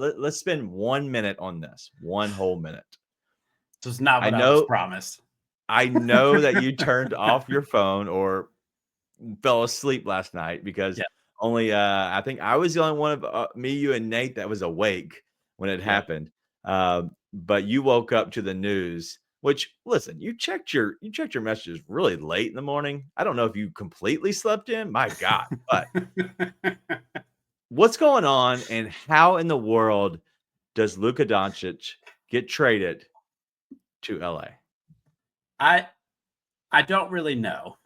let's spend 1 minute on this, one whole minute. This is not I what I was know, promised. I know that you turned off your phone or fell asleep last night because Yeah. only I think I was the only one of me, you, and Nate that was awake when it Yep. happened. But you woke up to the news. Which, listen, you checked your messages really late in the morning. I don't know if you completely slept in. My God, but what's going on, and how in the world does Luka Doncic get traded to LA? I don't really know.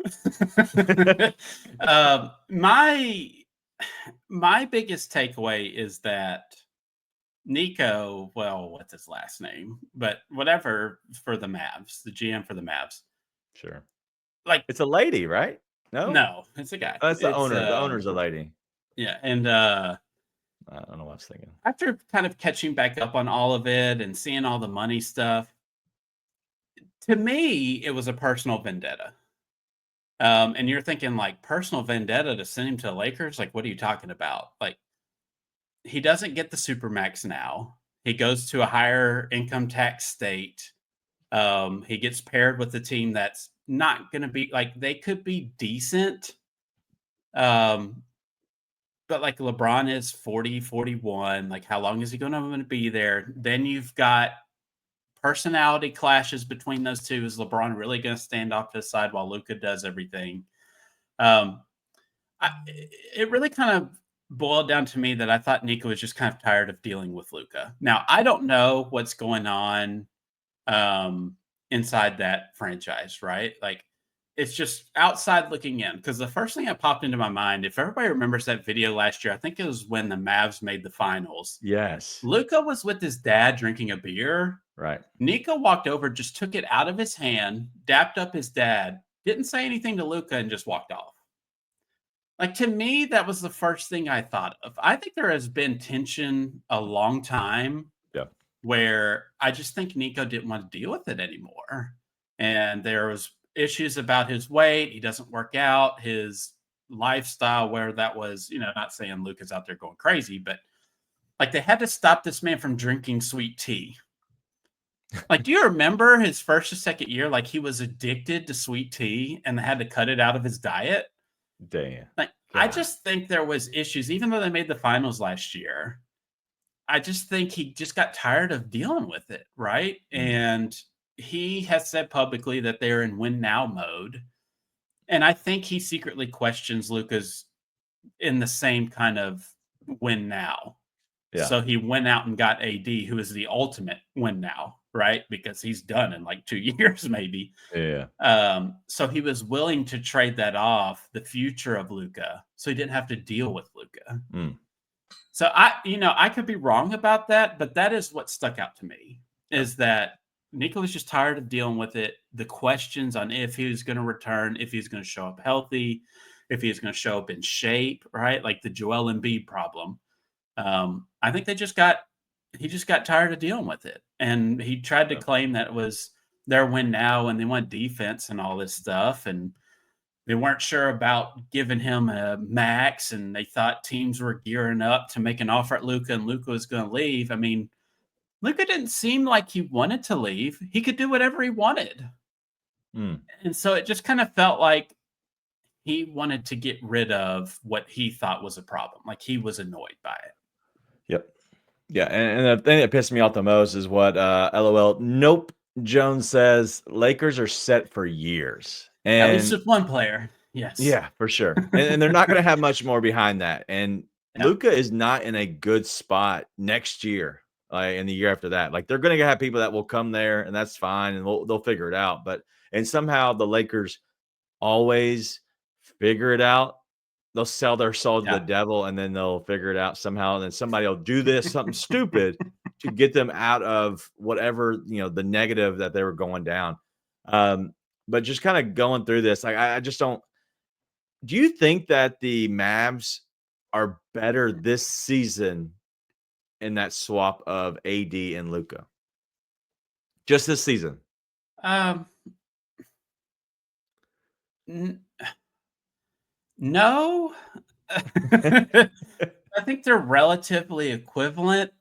My biggest takeaway is that Nico, well, what's his last name? But whatever, for the Mavs, the GM for the Mavs. Sure. Like, It's a lady, right? No? no, it's a guy. Oh, that's the It's owner. The owner's a lady. yeah, and I don't know what I was thinking. after kind of catching back up on all of it and seeing all the money stuff, to me, it was a personal vendetta. And you're thinking, like, personal vendetta to send him to the Lakers? Like, what are you talking about? Like, he doesn't get the supermax now. He goes to a higher income tax state. He gets paired with a team that's not going to be like, they could be decent. Um, but like LeBron is 40, 41. Like, how long is he going to be there? Then you've got personality clashes between those two. Is LeBron really going to stand off to the side while Luka does everything? Um, it really kind of boiled down to me that I thought Nico was just kind of tired of dealing with Luka. Now, I don't know what's going on inside that franchise, right? Like, it's just outside looking in. Because the first thing that popped into my mind, if everybody remembers that video last year, I think it was when the Mavs made the finals. Yes. Luka was with his dad drinking a beer. Right. Nico walked over, just took it out of his hand, dapped up his dad, didn't say anything to Luka, and just walked off. Like, to me, that was the first thing I thought of. I think there has been tension a long time Yeah. where I just think Nico didn't want to deal with it anymore. And there was issues about his weight. He doesn't work out, his lifestyle, where that was, not saying Luka's out there going crazy, but like, they had to stop this man from drinking sweet tea. Like, do you remember his first or second year? Like, he was addicted to sweet tea and they had to cut it out of his diet. Damn. Like, God. I just think there was issues, even though they made the finals last year. I just think he just got tired of dealing with it, right? And he has said publicly that they're in win now mode. And I think he secretly questions Luka's in the same kind of win now. Yeah. So he went out and got AD, who is the ultimate win now, right? Because he's done in like 2 years, maybe. Yeah. So he was willing to trade that off, the future of Luka, so he didn't have to deal with Luka. So I could be wrong about that, but that is what stuck out to me, is that Nico was just tired of dealing with it. The questions on if he was going to return, if he's going to show up healthy, if he's going to show up in shape, right? Like the Joel Embiid problem. I think he just got tired of dealing with it. And he tried to claim that it was their win now and they want defense and all this stuff. And they weren't sure about giving him a max, and they thought teams were gearing up to make an offer at Luka, and Luka was going to leave. I mean, Luka didn't seem like he wanted to leave. He could do whatever he wanted. And so it just kind of felt like he wanted to get rid of what he thought was a problem. Like, he was annoyed by it. Yep. Yeah, and the thing that pissed me off the most is what LOL Nope Jones says, Lakers are set for years. At least And with one player. Yes. yeah, for sure. And they're not going to have much more behind that. And Luka is not in a good spot next year, and the year after that. Like, they're going to have people that will come there, and that's fine, and they'll figure it out. And somehow the Lakers always figure it out. They'll sell their soul to the devil, and then they'll figure it out somehow. And then somebody will do this, something stupid, to get them out of whatever, the negative that they were going down. But just kind of going through this, like, I just don't. Do you think that the Mavs are better this season in that swap of AD and Luka? Just this season? No. I think they're relatively equivalent.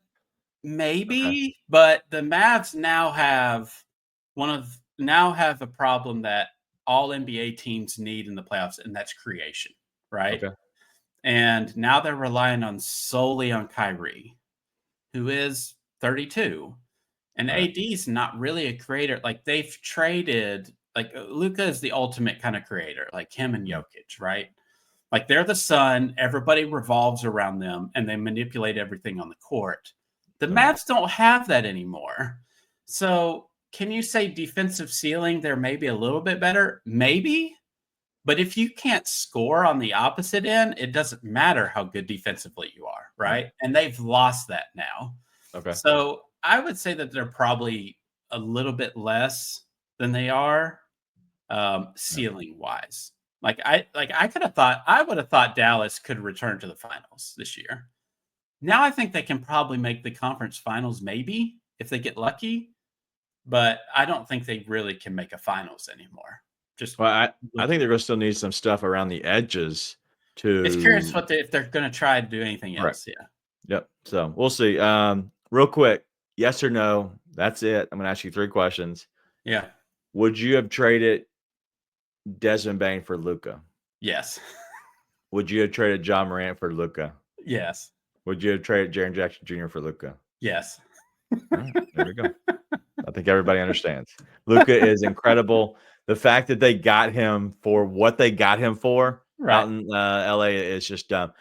Maybe, but the Mavs now have a problem that all NBA teams need in the playoffs, and that's creation, right? Okay. And now they're relying solely on Kyrie, who is 32. And Right. AD's not really a creator. Like they've traded, like Luka is the ultimate kind of creator, like him and Jokic, right? Like they're the sun, everybody revolves around them, and they manipulate everything on the court. The Mavs don't have that anymore. So can you say defensive ceiling, they're maybe a little bit better? Maybe. But if you can't score on the opposite end, it doesn't matter how good defensively you are, right? And they've lost that now. Okay. So I would say that they're probably a little bit less than they are ceiling wise. I would have thought Dallas could return to the finals this year. Now I think they can probably make the conference finals, maybe if they get lucky, but I don't think they really can make a finals anymore. Well, I think they're going to still need some stuff around the edges to. It's curious if they're going to try to do anything else. Yeah. Yep. So we'll see. Real quick, yes or no? That's it. I'm going to ask you 3 questions. Yeah. Would you have traded Desmond Bain for Luka? Yes. Would you have traded John Morant for Luka? Yes. Would you have traded Jaren Jackson Jr. for Luka? Yes. All right, there we go. I think everybody understands. Luka is incredible. The fact that they got him for what they got him for out in LA is just dumb.